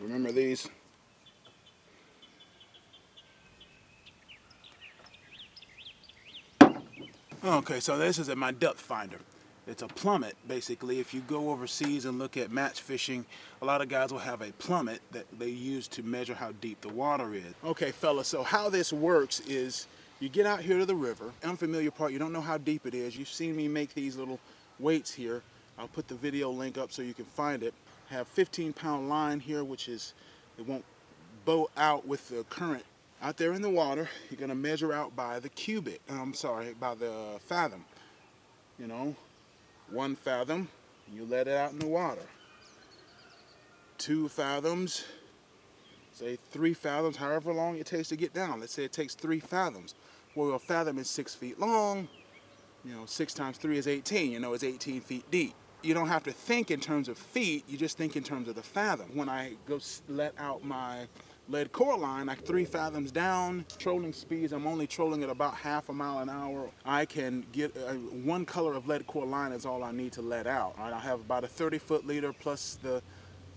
Remember these? Okay, so this is my depth finder. It's a plummet, basically. If you go overseas and look at match fishing, a lot of guys will have a plummet that they use to measure how deep the water is. Okay, fellas, so how this works is you get out here to the river. Unfamiliar part, you don't know how deep it is. You've seen me make these little weights here. I'll put the video link up so you can find it. I have 15-pound line here, which is, it won't bow out with the current. Out there in the water, you're gonna measure out by the cubit. By the fathom. You know, 1 fathom, you let it out in the water. 2 fathoms, say 3 fathoms, however long it takes to get down. Let's say it takes 3 fathoms. Well, a fathom is 6 feet long. You know, 6 times 3 is 18. You know, it's 18 feet deep. You don't have to think in terms of feet, you just think in terms of the fathom. When I go let out my lead core line, like 3 fathoms down, trolling speeds, I'm only trolling at about ½ mile an hour. I can get 1 color of lead core line is all I need to let out. I have about a 30-foot leader plus the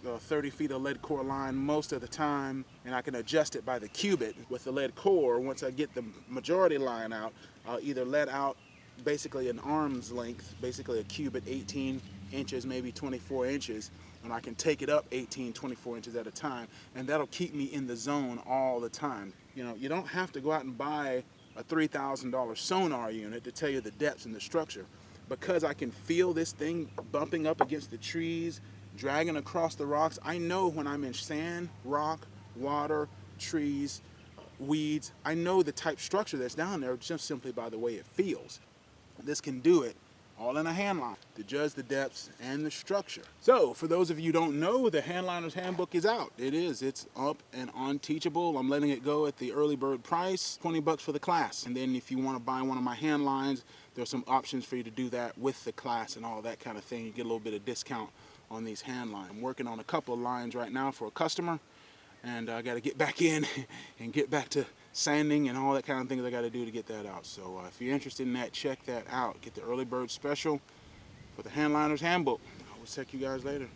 30 feet of lead core line most of the time, and I can adjust it by the cubit with the lead core. Once I get the majority line out, I'll either let out basically an arm's length, basically a cubit, 18 inches, maybe 24 inches, and I can take it up 18, 24 inches at a time, and that'll keep me in the zone all the time. You know, you don't have to go out and buy a $3,000 sonar unit to tell you the depths and the structure. Because I can feel this thing bumping up against the trees, dragging across the rocks, I know when I'm in sand, rock, water, trees, weeds, I know the type structure that's down there just simply by the way it feels. This can do it all in a handline to judge the depths and the structure. So for those of you who don't know, the Handliner's Handbook is out. It's up and on Teachable. I'm letting it go at the early bird price, 20 bucks for the class. And then if you want to buy one of my handlines, there's some options for you to do that with the class and all that kind of thing. You get a little bit of discount on these handlines. I'm working on a couple of lines right now for a customer, and I got to get back in and get back to sanding and all that kind of things I got to do to get that out. So if you're interested in that, check that out. Get the early bird special for the Handliner's Handbook. I will check you guys later.